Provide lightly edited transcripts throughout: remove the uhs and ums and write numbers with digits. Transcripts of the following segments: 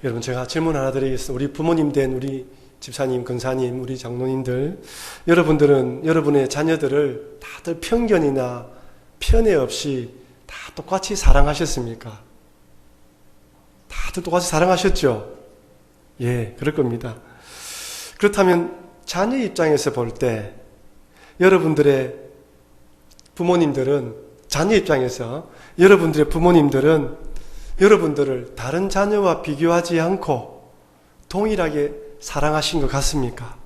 여러분, 제가 질문 하나 드리겠습니다. 우리 부모님 된 우리 집사님, 권사님, 우리 장로님들, 여러분들은 여러분의 자녀들을 다들 편견이나 편애 없이 다 똑같이 사랑하셨습니까? 다들 똑같이 사랑하셨죠? 예, 그럴 겁니다. 그렇다면 자녀 입장에서 볼 때 여러분들의 부모님들은, 자녀 입장에서 여러분들의 부모님들은 여러분들을 다른 자녀와 비교하지 않고 동일하게 사랑하신 것 같습니까?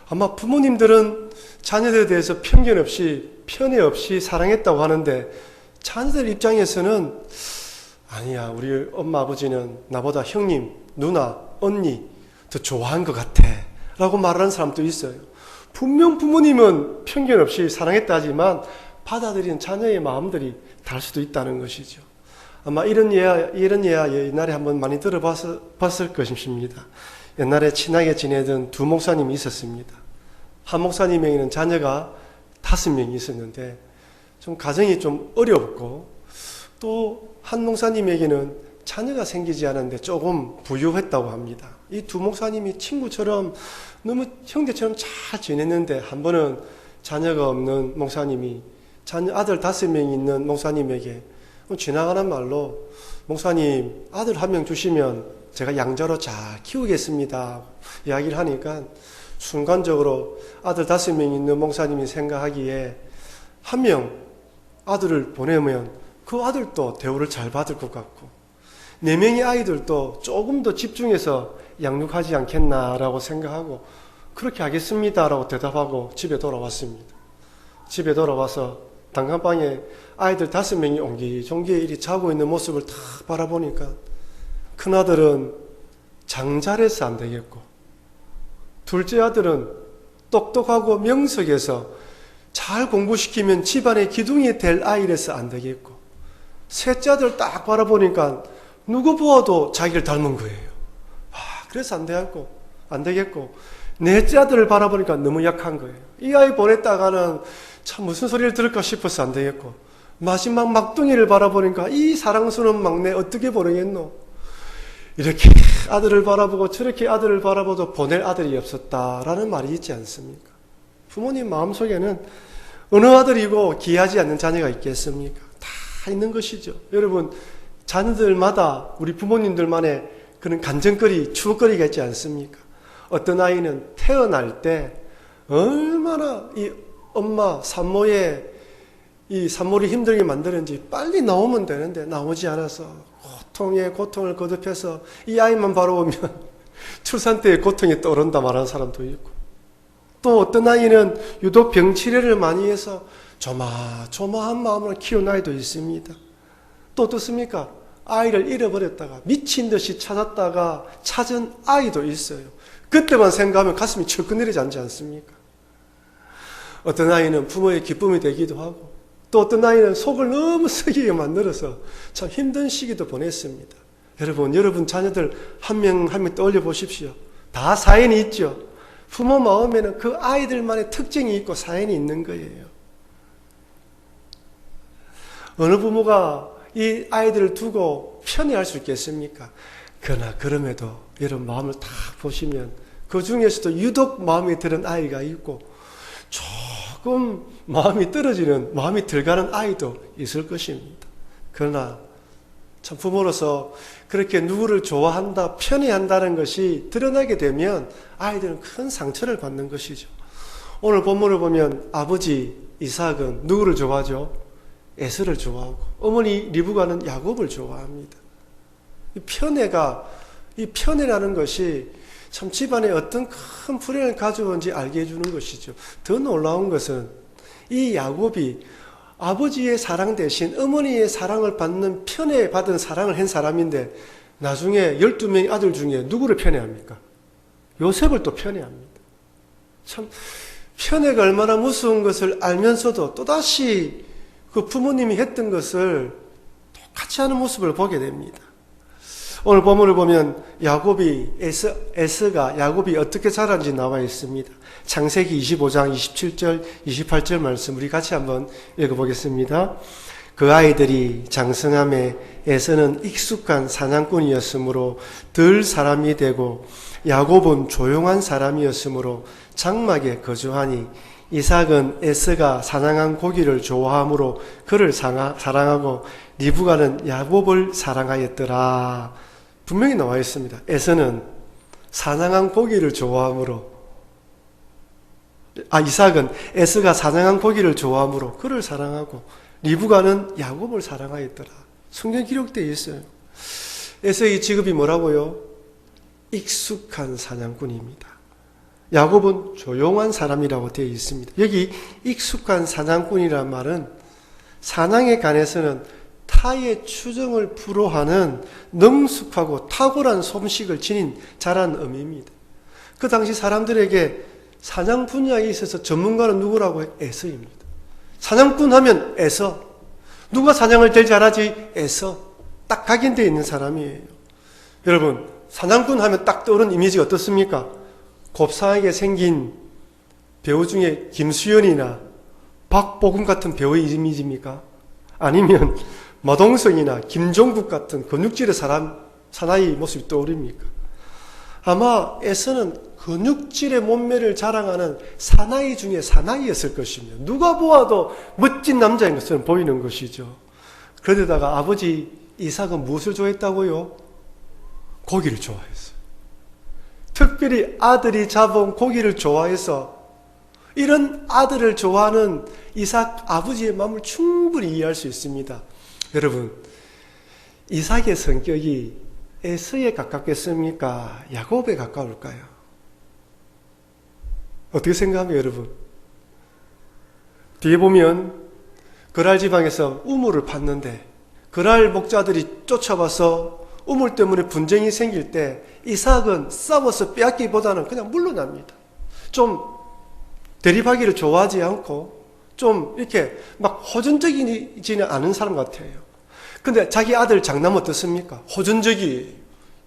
아마 부모님들은 자녀들에 대해서 편견 없이, 편애 없이 사랑했다고 하는데, 자녀들 입장에서는 아니야, 우리 엄마 아버지는 나보다 형님, 누나, 언니 더 좋아한 것 같아 라고 말하는 사람도 있어요. 분명 부모님은 편견 없이 사랑했다 하지만 받아들이는 자녀의 마음들이 다를 수도 있다는 것이죠. 아마 이런 예화 옛날에 한번 많이 들어봤을 것입니다. 옛날에 친하게 지내던 두 목사님이 있었습니다. 한 목사님에게는 자녀가 5명이 있었는데 좀 가정이 좀 어렵고, 또 한 목사님에게는 자녀가 생기지 않았는데 조금 부유했다고 합니다. 이 두 목사님이 친구처럼 너무 형제처럼 잘 지냈는데, 한 번은 자녀가 없는 목사님이 아들 5명이 있는 목사님에게 지나가는 말로, 목사님 아들 1명 주시면 제가 양자로 잘 키우겠습니다 이야기를 하니까, 순간적으로 아들 5명이 있는 목사님이 생각하기에 1명 아들을 보내면 그 아들도 대우를 잘 받을 것 같고 4명의 아이들도 조금 더 집중해서 양육하지 않겠나라고 생각하고, 그렇게 하겠습니다라고 대답하고 집에 돌아왔습니다. 집에 돌아와서 단칸방에 아이들 5명이 옹기종기에 이리 자고 있는 모습을 딱 바라보니까, 큰아들은 장잘해서 안 되겠고, 둘째 아들은 똑똑하고 명석해서 잘 공부시키면 집안의 기둥이 될 아이라서 안 되겠고, 셋째 아들 딱 바라보니까 누구 보아도 자기를 닮은 거예요. 그래서 안 되겠고, 넷째 아들을 바라보니까 너무 약한 거예요. 이 아이 보냈다가는 참 무슨 소리를 들을까 싶어서 안 되겠고, 마지막 막둥이를 바라보니까 이 사랑스러운 막내 어떻게 보내겠노? 이렇게 아들을 바라보고 저렇게 아들을 바라보도 보낼 아들이 없었다라는 말이 있지 않습니까? 부모님 마음속에는 어느 아들이고 귀하지 않는 자녀가 있겠습니까? 다 있는 것이죠. 여러분, 자녀들마다 우리 부모님들만의 그런 간증거리, 추억거리가 있지 않습니까? 어떤 아이는 태어날 때 얼마나 이 엄마 산모의 이 산모를 힘들게 만드는지 빨리 나오면 되는데 나오지 않아서 고통에 고통을 거듭해서 이 아이만 바라보면 출산 때의 고통이 떠오른다 말하는 사람도 있고, 또 어떤 아이는 유독 병치레를 많이 해서 조마조마한 마음을 키운 아이도 있습니다. 또 어떻습니까? 아이를 잃어버렸다가 미친 듯이 찾았다가 찾은 아이도 있어요. 그때만 생각하면 가슴이 철컥 내리지 않습니까? 어떤 아이는 부모의 기쁨이 되기도 하고, 또 어떤 아이는 속을 너무 썩이게 만들어서 참 힘든 시기도 보냈습니다. 여러분 자녀들 한 명 한 명 떠올려 보십시오. 다 사연이 있죠. 부모 마음에는 그 아이들만의 특징이 있고 사연이 있는 거예요. 어느 부모가 이 아이들을 두고 편애할 수 있겠습니까? 그러나 그럼에도 여러분 마음을 딱 보시면 그 중에서도 유독 마음에 드는 아이가 있고, 조금 마음이 떨어지는, 마음이 들어가는 아이도 있을 것입니다. 그러나 참 부모로서 그렇게 누구를 좋아한다, 편애한다는 것이 드러나게 되면 아이들은 큰 상처를 받는 것이죠. 오늘 본문을 보면 아버지 이삭은 누구를 좋아하죠? 에서를 좋아하고, 어머니 리브가는 야곱을 좋아합니다. 이 편애라는 것이 참 집안에 어떤 큰 불행을 가져온지 알게 해주는 것이죠. 더 놀라운 것은 이 야곱이 아버지의 사랑 대신 어머니의 사랑을 받는, 편애받은 사랑을 한 사람인데, 나중에 12명의 아들 중에 누구를 편애합니까? 요셉을 또 편애합니다. 참 편애가 얼마나 무서운 것을 알면서도 또다시 그 부모님이 했던 것을 똑같이 하는 모습을 보게 됩니다. 오늘 본문을 보면 에서가 야곱이 어떻게 자란지 나와 있습니다. 창세기 25장 27절 28절 말씀 우리 같이 한번 읽어보겠습니다. 그 아이들이 장성함에 에서는 익숙한 사냥꾼이었으므로 덜 사람이 되고 야곱은 조용한 사람이었으므로 장막에 거주하니 이삭은 에서가 사냥한 고기를 좋아하므로 그를 사랑하고 리브가는 야곱을 사랑하였더라. 분명히 나와 있습니다. 에서는 사냥한 고기를 좋아하므로 이삭은 에서가 사냥한 고기를 좋아하므로 그를 사랑하고 리브가는 야곱을 사랑하였더라. 성경 기록되어 있어요. 에서의 직업이 뭐라고요? 익숙한 사냥꾼입니다. 야곱은 조용한 사람이라고 되어 있습니다. 여기 익숙한 사냥꾼이란 말은 사냥에 관해서는 타의 추정을 불허하는 능숙하고 탁월한 솜씨를 지닌 잘한 의미입니다. 그 당시 사람들에게 사냥 분야에 있어서 전문가는 누구라고? 에서입니다. 사냥꾼 하면 에서. 누가 사냥을 제일 잘하지? 에서. 딱 각인되어 있는 사람이에요. 여러분, 사냥꾼 하면 딱 떠오르는 이미지가 어떻습니까? 곱상하게 생긴 배우 중에 김수현이나 박보검 같은 배우의 이미지입니까? 아니면 마동석이나 김종국 같은 근육질의 사나이 모습이 떠오릅니까? 아마 에서는 근육질의 몸매를 자랑하는 사나이 중에 사나이였을 것입니다. 누가 보아도 멋진 남자인 것처럼 보이는 것이죠. 그러다가 아버지 이삭은 무엇을 좋아했다고요? 고기를 좋아했어요. 특별히 아들이 잡은 고기를 좋아해서 이런 아들을 좋아하는 이삭 아버지의 마음을 충분히 이해할 수 있습니다. 여러분, 이삭의 성격이 에서에 가깝겠습니까? 야곱에 가까울까요? 어떻게 생각합니까, 여러분? 뒤에 보면 그랄 지방에서 우물을 팠는데 그랄 목자들이 쫓아와서 우물 때문에 분쟁이 생길 때 이삭은 싸워서 빼앗기보다는 그냥 물러납니다. 좀 대립하기를 좋아하지 않고 좀 이렇게 막 호전적이지는 않은 사람 같아요. 근데 자기 아들 장남 어떻습니까? 호전적이에요.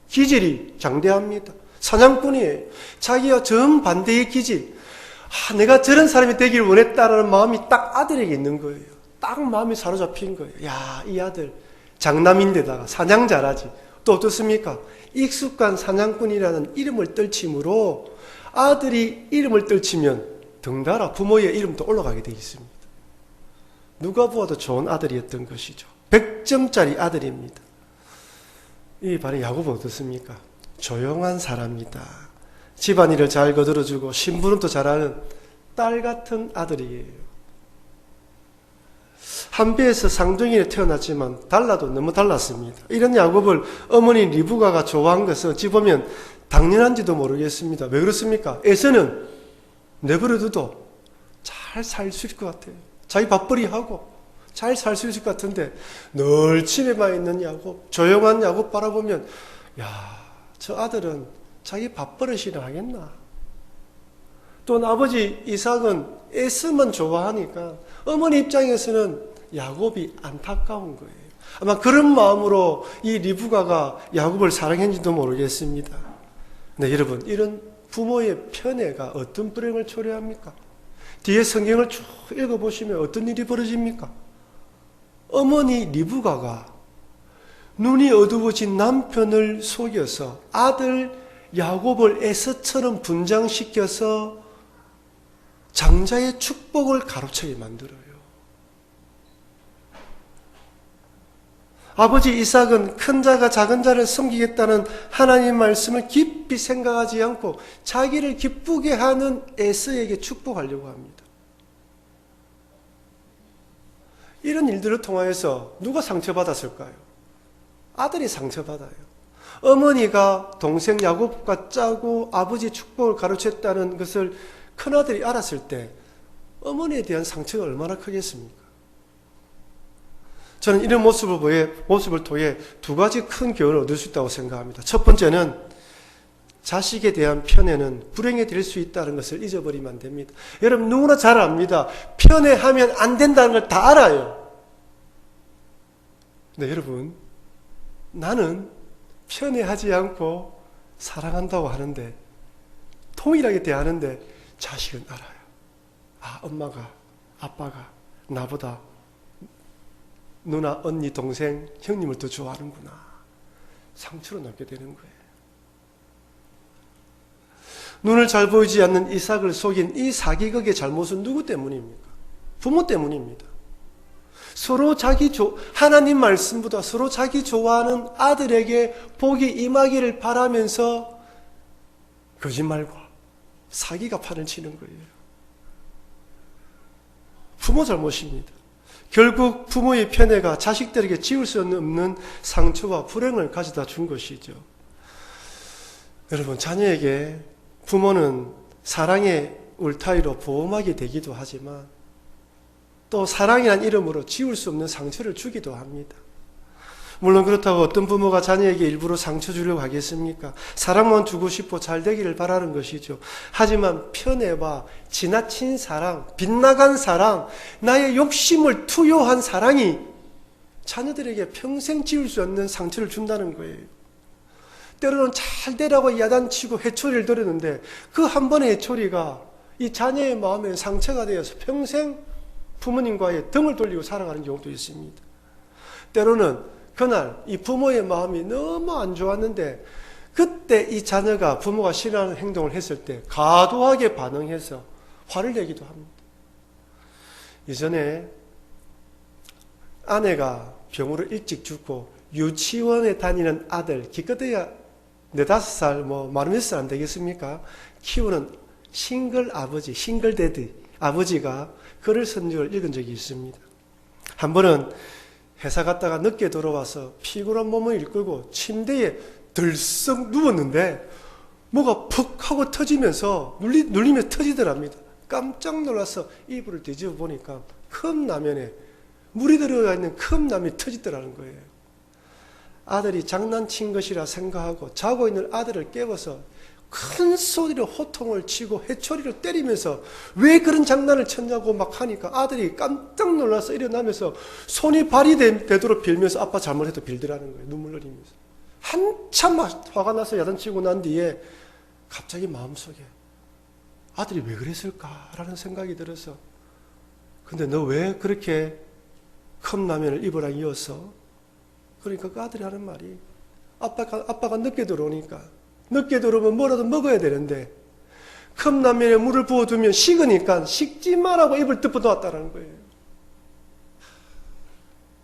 기질이 장대합니다. 사냥꾼이에요. 자기와 정반대의 기질. 내가 저런 사람이 되길 원했다라는 마음이 딱 아들에게 있는 거예요. 딱 마음이 사로잡힌 거예요. 야, 이 아들 장남인데다가 사냥 잘하지. 또 어떻습니까? 익숙한 사냥꾼이라는 이름을 떨침으로 아들이 이름을 떨치면 덩달아 부모의 이름도 올라가게 되어 있습니다. 누가 보아도 좋은 아들이었던 것이죠. 100점짜리 아들입니다. 이 바로 야곱은 어떻습니까? 조용한 사람이다. 집안일을 잘 거들어주고 심부름도 잘하는 딸 같은 아들이에요. 한 배에서 쌍둥이에 태어났지만 달라도 너무 달랐습니다. 이런 야곱을 어머니 리브가가 좋아한 것은 어찌 보면 당연한지도 모르겠습니다. 왜 그렇습니까? 에서는 내버려둬도 잘 살 수 있을 것 같아요. 자기 밥벌이 하고 잘 살 수 있을 것 같은데 늘 집에만 있는 야곱, 조용한 야곱 바라보면 야, 저 아들은 자기 밥버릇이나 하겠나? 또 아버지 이삭은 에서만 좋아하니까 어머니 입장에서는 야곱이 안타까운 거예요. 아마 그런 마음으로 이 리브가가 야곱을 사랑했는지도 모르겠습니다. 네, 여러분, 이런 부모의 편애가 어떤 불행을 초래합니까? 뒤에 성경을 쭉 읽어보시면 어떤 일이 벌어집니까? 어머니 리브가가 눈이 어두워진 남편을 속여서 아들 야곱을 에서처럼 분장시켜서 장자의 축복을 가로채게 만들어요. 아버지 이삭은 큰 자가 작은 자를 섬기겠다는 하나님의 말씀을 깊이 생각하지 않고 자기를 기쁘게 하는 에서에게 축복하려고 합니다. 이런 일들을 통하여서 누가 상처받았을까요? 아들이 상처받아요. 어머니가 동생 야곱과 짜고 아버지 축복을 가로챘다는 것을 큰아들이 알았을 때 어머니에 대한 상처가 얼마나 크겠습니까? 저는 이런 모습을 통해 두 가지 큰 교훈을 얻을 수 있다고 생각합니다. 첫 번째는 자식에 대한 편애는 불행에 될 수 있다는 것을 잊어버리면 안 됩니다. 여러분 누구나 잘 압니다. 편애하면 안 된다는 걸 다 알아요. 네, 여러분, 나는 편애하지 않고 사랑한다고 하는데 통일하게 대하는데 자식은 알아요. 엄마가 아빠가 나보다 누나, 언니, 동생, 형님을 더 좋아하는구나. 상처로 남게 되는 거예요. 눈을 잘 보이지 않는 이삭을 속인 이 사기극의 잘못은 누구 때문입니까? 부모 때문입니다. 서로 하나님 말씀보다 서로 자기 좋아하는 아들에게 복이 임하기를 바라면서 거짓말과 사기가 판을 치는 거예요. 부모 잘못입니다. 결국 부모의 편애가 자식들에게 지울 수 없는 상처와 불행을 가져다 준 것이죠. 여러분, 자녀에게 부모는 사랑의 울타리로 보호막이 되기도 하지만 또 사랑이란 이름으로 지울 수 없는 상처를 주기도 합니다. 물론 그렇다고 어떤 부모가 자녀에게 일부러 상처 주려고 하겠습니까? 사랑만 주고 싶어 잘 되기를 바라는 것이죠. 하지만 편애와 지나친 사랑, 빗나간 사랑, 나의 욕심을 투여한 사랑이 자녀들에게 평생 지울 수 없는 상처를 준다는 거예요. 때로는 잘 되라고 야단치고 회초리를 들었는데 그 한 번의 회초리가 이 자녀의 마음에 상처가 되어서 평생 부모님과의 등을 돌리고 살아가는 경우도 있습니다. 때로는 그날 이 부모의 마음이 너무 안 좋았는데 그때 이 자녀가 부모가 싫어하는 행동을 했을 때 과도하게 반응해서 화를 내기도 합니다. 예전에 아내가 병으로 일찍 죽고 유치원에 다니는 아들, 기껏해야 4-5살, 많은 몇 살 안 되겠습니까? 키우는 싱글 아버지, 싱글 데드 아버지가 글을 쓴 걸 읽은 적이 있습니다. 한 번은 회사 갔다가 늦게 돌아와서 피곤한 몸을 이끌고 침대에 들썩 누웠는데 뭐가 푹 하고 터지면서 눌리면서 터지더랍니다. 깜짝 놀라서 이불을 뒤집어 보니까 컵라면에 물이 들어가 있는 컵라면이 터지더라는 거예요. 아들이 장난친 것이라 생각하고 자고 있는 아들을 깨워서 큰 소리로 호통을 치고 회초리를 때리면서 왜 그런 장난을 쳤냐고 막 하니까 아들이 깜짝 놀라서 일어나면서 손이 발이 되도록 빌면서 아빠 잘못해도 빌더라는 거예요. 눈물 흘리면서. 한참 화가 나서 야단치고 난 뒤에 갑자기 마음속에 아들이 왜 그랬을까라는 생각이 들어서 근데 너 왜 그렇게 컵라면을 입으라 이어서 그러니까 그 아들이 하는 말이 아빠가 늦게 들어오니까 늦게 들어오면 뭐라도 먹어야 되는데 컵라면에 물을 부어두면 식으니까 식지 마라고 입을 덮어놓았다는 거예요.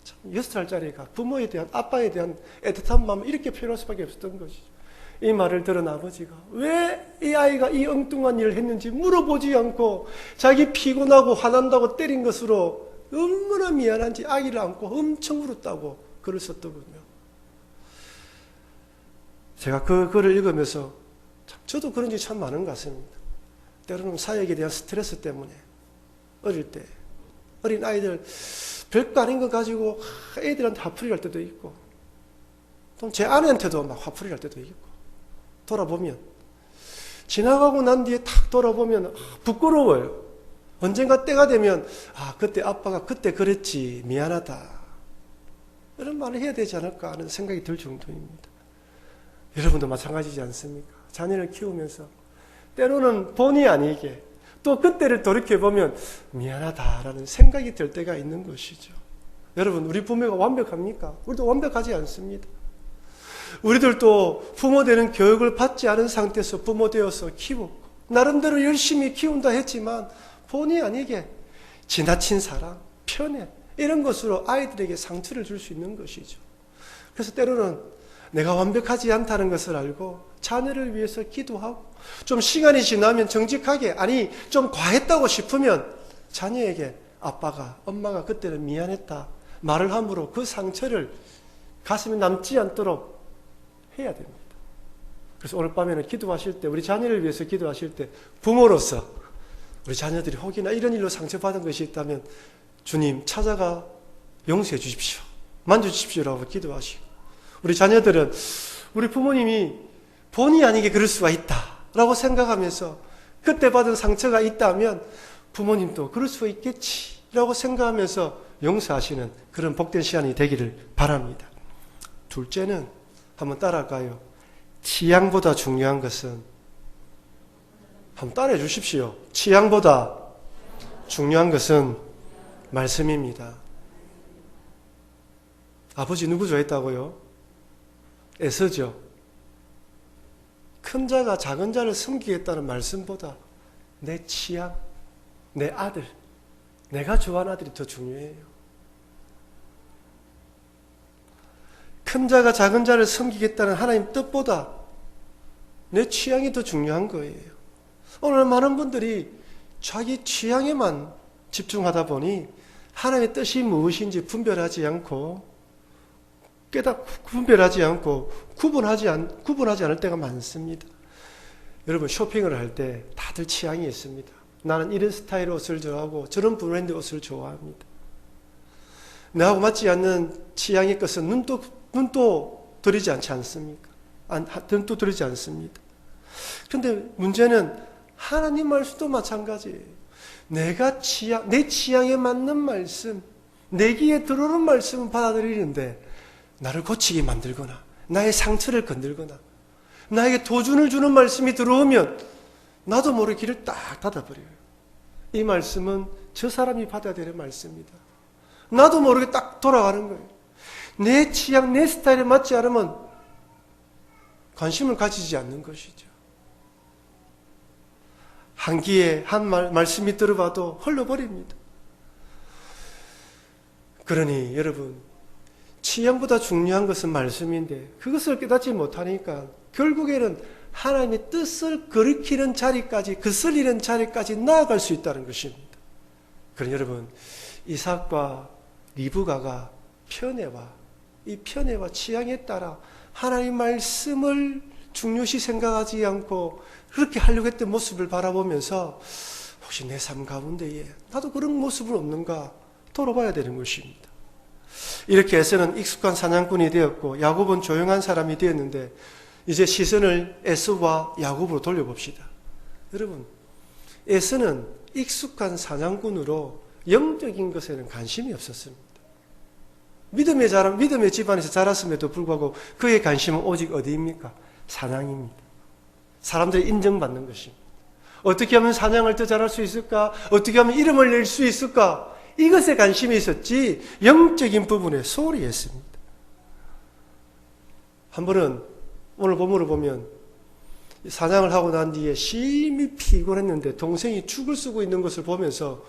참 6살짜리가 부모에 대한 아빠에 대한 애틋한 마음을 이렇게 표현할 수밖에 없었던 것이죠. 이 말을 들은 아버지가 왜 이 아이가 이 엉뚱한 일을 했는지 물어보지 않고 자기 피곤하고 화난다고 때린 것으로 얼마나 미안한지 아기를 안고 엄청 울었다고 글을 썼더군요. 제가 그 글을 읽으면서 저도 그런 적이 참 많은 것 같습니다. 때로는 사역에 대한 스트레스 때문에 어릴 때 어린 아이들 별거 아닌 거 가지고 애들한테 화풀이 할 때도 있고 또 제 아내한테도 막 화풀이 할 때도 있고 돌아보면 지나가고 난 뒤에 탁 돌아보면 부끄러워요. 언젠가 때가 되면 그때 아빠가 그때 그랬지 미안하다 이런 말을 해야 되지 않을까 하는 생각이 들 정도입니다. 여러분도 마찬가지지 않습니까? 자녀를 키우면서 때로는 본의 아니게 또 그때를 돌이켜보면 미안하다라는 생각이 들 때가 있는 것이죠. 여러분, 우리 부모가 완벽합니까? 우리도 완벽하지 않습니다. 우리들도 부모 되는 교육을 받지 않은 상태에서 부모 되어서 키우고 나름대로 열심히 키운다 했지만 본의 아니게 지나친 사랑, 편애 이런 것으로 아이들에게 상처를 줄 수 있는 것이죠. 그래서 때로는 내가 완벽하지 않다는 것을 알고 자녀를 위해서 기도하고 좀 시간이 지나면 정직하게 좀 과했다고 싶으면 자녀에게 아빠가 엄마가 그때는 미안했다 말을 함으로 그 상처를 가슴에 남지 않도록 해야 됩니다. 그래서 오늘 밤에는 기도하실 때 우리 자녀를 위해서 기도하실 때 부모로서 우리 자녀들이 혹이나 이런 일로 상처받은 것이 있다면 주님 찾아가 용서해 주십시오. 만져주십시오라고 기도하시고 우리 자녀들은 우리 부모님이 본의 아니게 그럴 수가 있다라고 생각하면서 그때 받은 상처가 있다면 부모님도 그럴 수가 있겠지라고 생각하면서 용서하시는 그런 복된 시간이 되기를 바랍니다. 둘째는 한번 따라갈까요? 취향보다 중요한 것은 한번 따라해 주십시오. 취향보다 중요한 것은 말씀입니다. 아버지 누구 좋아했다고요? 에서죠. 큰 자가 작은 자를 섬기겠다는 말씀보다 내 취향, 내 아들, 내가 좋아하는 아들이 더 중요해요. 큰 자가 작은 자를 섬기겠다는 하나님 뜻보다 내 취향이 더 중요한 거예요. 오늘 많은 분들이 자기 취향에만 집중하다 보니 하나님의 뜻이 무엇인지 분별하지 않고 분별하지 않고 구분하지 않을 때가 많습니다. 여러분 쇼핑을 할 때 다들 취향이 있습니다. 나는 이런 스타일의 옷을 좋아하고 저런 브랜드 옷을 좋아합니다. 나하고 맞지 않는 취향의 것은 눈도 들이지 않지 않습니까? 눈도 들이지 않습니다. 그런데 문제는 하나님 말씀도 마찬가지예요. 내 취향에 맞는 말씀, 내 귀에 들어오는 말씀은 받아들이는데 나를 고치게 만들거나 나의 상처를 건들거나 나에게 도전을 주는 말씀이 들어오면 나도 모르게 길을 딱 닫아버려요. 이 말씀은 저 사람이 받아야 되는 말씀입니다. 나도 모르게 딱 돌아가는 거예요. 내 취향, 내 스타일에 맞지 않으면 관심을 가지지 않는 것이죠. 한 귀에 한 말씀이 들어봐도 흘러버립니다. 그러니 여러분, 취향보다 중요한 것은 말씀인데 그것을 깨닫지 못하니까 결국에는 하나님의 뜻을 거리키는 자리까지, 거슬리는 자리까지 나아갈 수 있다는 것입니다. 그러니 여러분, 이삭과 리브가가 이 편애와 취향에 따라 하나님 말씀을 중요시 생각하지 않고 그렇게 하려고 했던 모습을 바라보면서 혹시 내 삶 가운데에 나도 그런 모습은 없는가 돌아봐야 되는 것입니다. 이렇게 에서는 익숙한 사냥꾼이 되었고 야곱은 조용한 사람이 되었는데 이제 시선을 에서와 야곱으로 돌려봅시다. 여러분, 에서는 익숙한 사냥꾼으로 영적인 것에는 관심이 없었습니다. 믿음의 집안에서 자랐음에도 불구하고 그의 관심은 오직 어디입니까? 사냥입니다. 사람들이 인정받는 것입니다. 어떻게 하면 사냥을 더 잘할 수 있을까? 어떻게 하면 이름을 낼 수 있을까? 이것에 관심이 있었지 영적인 부분에 소홀히 했습니다. 한 번은 오늘 본문을 보면 사냥을 하고 난 뒤에 심히 피곤했는데 동생이 죽을 쓰고 있는 것을 보면서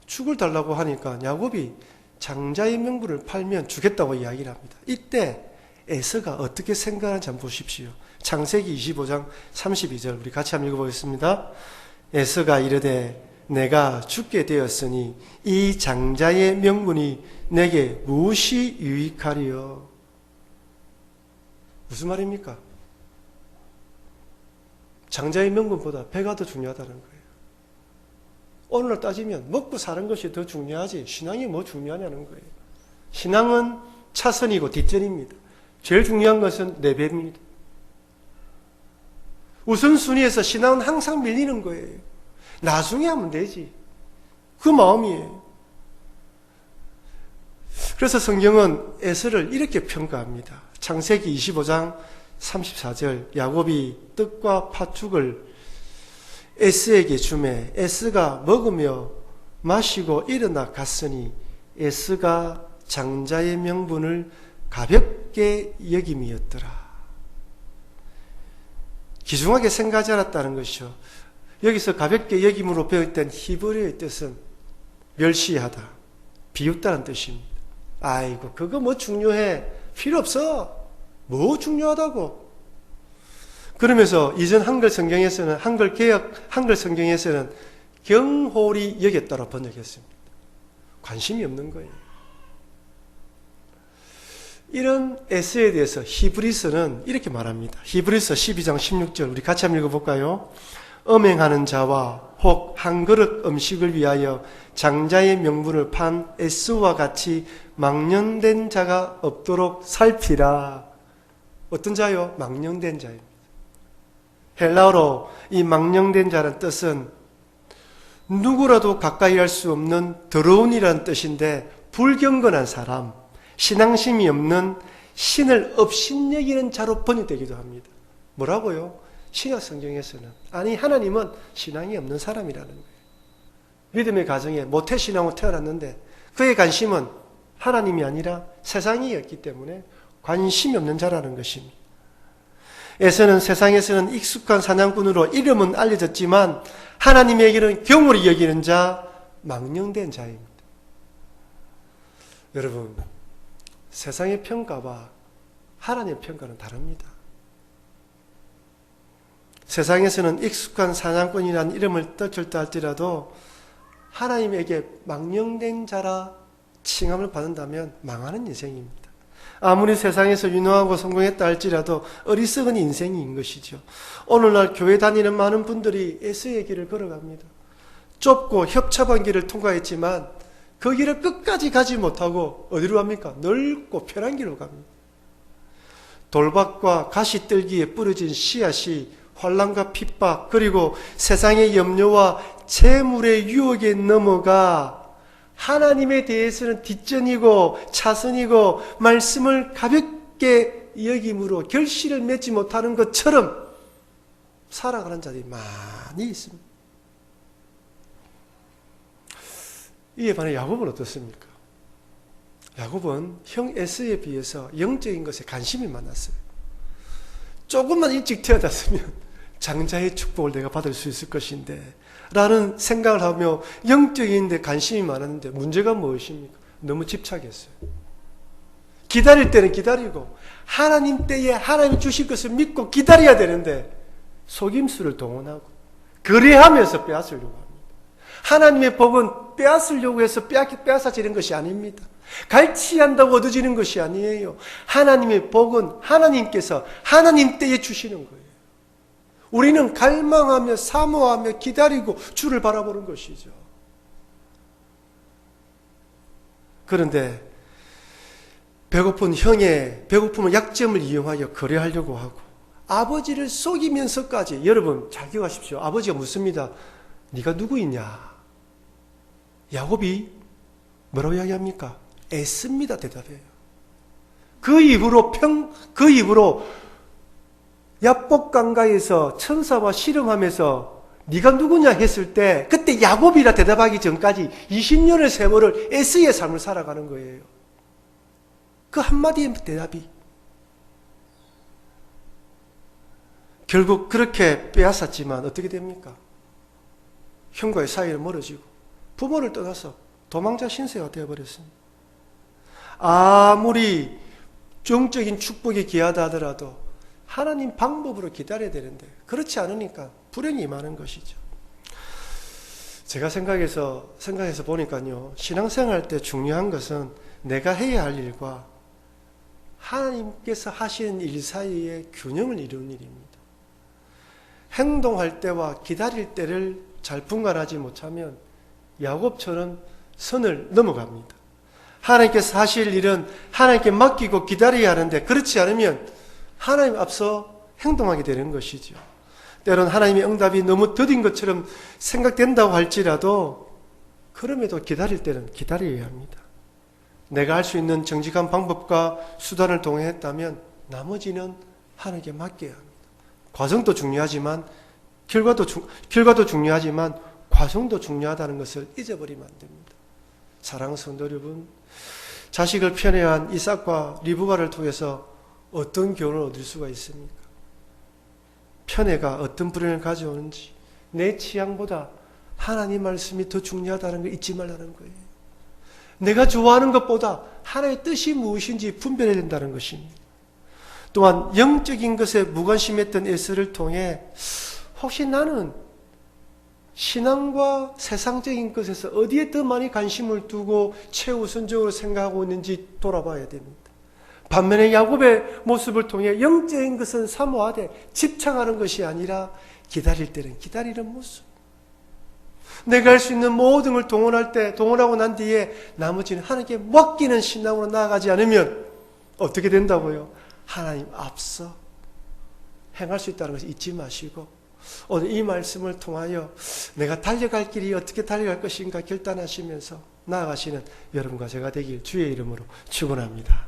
죽을 달라고 하니까 야곱이 장자의 명분을 팔면 주겠다고 이야기를 합니다. 이때 에서가 어떻게 생각하는지 한번 보십시오. 창세기 25장 32절 우리 같이 한번 읽어보겠습니다. 에서가 이르되 내가 죽게 되었으니 이 장자의 명분이 내게 무엇이 유익하리요? 무슨 말입니까? 장자의 명분보다 배가 더 중요하다는 거예요. 오늘날 따지면 먹고 사는 것이 더 중요하지 신앙이 뭐 중요하냐는 거예요. 신앙은 차선이고 뒷전입니다. 제일 중요한 것은 내 배입니다. 우선순위에서 신앙은 항상 밀리는 거예요. 나중에 하면 되지. 그 마음이에요. 그래서 성경은 에서를 이렇게 평가합니다. 창세기 25장 34절 야곱이 떡과 팥죽을 에스에게 주매 에스가 먹으며 마시고 일어나 갔으니 에스가 장자의 명분을 가볍게 여김이었더라. 귀중하게 생각하지 않았다는 것이죠. 여기서 가볍게 여김으로 배웠던 히브리어의 뜻은 멸시하다, 비웃다는 뜻입니다. 아이고 그거 뭐 중요해? 필요 없어. 뭐 중요하다고? 그러면서 이전 한글 성경에서는 한글 성경에서는 경홀히 여겼다고 번역했습니다. 관심이 없는 거예요. 이런 에서에 대해서 히브리서는 이렇게 말합니다. 히브리서 12장 16절 우리 같이 한번 읽어볼까요? 음행하는 자와 혹 한 그릇 음식을 위하여 장자의 명분을 판 에스와 같이 망령된 자가 없도록 살피라. 어떤 자요? 망령된 자입니다. 헬라어로 이 망령된 자란 뜻은 누구라도 가까이 할 수 없는 더러운이라는 뜻인데 불경건한 사람, 신앙심이 없는 신을 업신여기는 자로 번역되기도 합니다. 뭐라고요? 신약 성경에서는 아니 하나님은 신앙이 없는 사람이라는 거예요. 믿음의 가정에 모태신앙으로 태어났는데 그의 관심은 하나님이 아니라 세상이었기 때문에 관심이 없는 자라는 것입니다. 에서는 세상에서는 익숙한 사냥꾼으로 이름은 알려졌지만 하나님에게는 경홀히 여기는 자, 망령된 자입니다. 여러분, 세상의 평가와 하나님의 평가는 다릅니다. 세상에서는 익숙한 사냥꾼이라는 이름을 떨쳤다 할지라도 하나님에게 망령된 자라 칭함을 받는다면 망하는 인생입니다. 아무리 세상에서 유능하고 성공했다 할지라도 어리석은 인생인 것이죠. 오늘날 교회 다니는 많은 분들이 에서의 길을 걸어갑니다. 좁고 협착한 길을 통과했지만 그 길을 끝까지 가지 못하고 어디로 갑니까? 넓고 편한 길로 갑니다. 돌박과 가시떨기에 뿌려진 씨앗이 환난과 핍박 그리고 세상의 염려와 재물의 유혹에 넘어가 하나님에 대해서는 뒷전이고 차선이고 말씀을 가볍게 여김으로 결실을 맺지 못하는 것처럼 살아가는 자들이 많이 있습니다. 이에 반해 야곱은 어떻습니까? 야곱은 형 에서에 비해서 영적인 것에 관심이 많았어요. 조금만 일찍 태어났으면 장자의 축복을 내가 받을 수 있을 것인데 라는 생각을 하며 영적인 데 관심이 많았는데 문제가 무엇입니까? 너무 집착했어요. 기다릴 때는 기다리고 하나님 때에 하나님이 주실 것을 믿고 기다려야 되는데 속임수를 동원하고 거래하면서 빼앗으려고 합니다. 하나님의 복은 빼앗으려고 해서 빼앗아지는 것이 아닙니다. 갈취한다고 얻어지는 것이 아니에요. 하나님의 복은 하나님께서 하나님 때에 주시는 거예요. 우리는 갈망하며 사모하며 기다리고 주를 바라보는 것이죠. 그런데 배고픈 형의 배고픔을 약점을 이용하여 거래하려고 하고 아버지를 속이면서까지 여러분 잘 기억하십시오. 아버지가 묻습니다. 네가 누구이냐? 야곱이 뭐라고 이야기합니까? 애씁니다 대답해요. 그 이후로 야복강가에서 천사와 씨름하면서 네가 누구냐 했을 때 그때 야곱이라 대답하기 전까지 20년의 세월을 에스의 삶을 살아가는 거예요. 그 한마디의 대답이 결국 그렇게 빼앗았지만 어떻게 됩니까? 형과의 사이는 멀어지고 부모를 떠나서 도망자 신세가 되어버렸습니다. 아무리 정적인 축복이 귀하다 하더라도 하나님 방법으로 기다려야 되는데 그렇지 않으니까 불행이 임하는 것이죠. 제가 생각해서 보니까요, 신앙생활 때 중요한 것은 내가 해야 할 일과 하나님께서 하시는 일 사이에 균형을 이루는 일입니다. 행동할 때와 기다릴 때를 잘 분간하지 못하면 야곱처럼 선을 넘어갑니다. 하나님께서 하실 일은 하나님께 맡기고 기다려야 하는데 그렇지 않으면 하나님 앞서 행동하게 되는 것이죠. 때로는 하나님의 응답이 너무 더딘 것처럼 생각된다고 할지라도 그럼에도 기다릴 때는 기다려야 합니다. 내가 할 수 있는 정직한 방법과 수단을 동행했다면 나머지는 하나님께 맡겨야 합니다. 과정도 중요하지만 결과도 중요하지만 과정도 중요하다는 것을 잊어버리면 안 됩니다. 사랑하는 성도 여러분, 자식을 편애한 이삭과 리브가를 통해서 어떤 교훈을 얻을 수가 있습니까? 편애가 어떤 불행을 가져오는지 내 취향보다 하나님 말씀이 더 중요하다는 걸 잊지 말라는 거예요. 내가 좋아하는 것보다 하나님의 뜻이 무엇인지 분별해야 된다는 것입니다. 또한 영적인 것에 무관심했던 에스를 통해 혹시 나는 신앙과 세상적인 것에서 어디에 더 많이 관심을 두고 최우선적으로 생각하고 있는지 돌아봐야 됩니다. 반면에 야곱의 모습을 통해 영적인 것은 사모하되 집착하는 것이 아니라 기다릴 때는 기다리는 모습. 내가 할 수 있는 모든 걸 동원하고 난 뒤에 나머지는 하나님께 맡기는 신앙으로 나아가지 않으면 어떻게 된다고요? 하나님 앞서 행할 수 있다는 것을 잊지 마시고 오늘 이 말씀을 통하여 내가 달려갈 길이 어떻게 달려갈 것인가 결단하시면서 나아가시는 여러분과 제가 되길 주의 이름으로 축원합니다.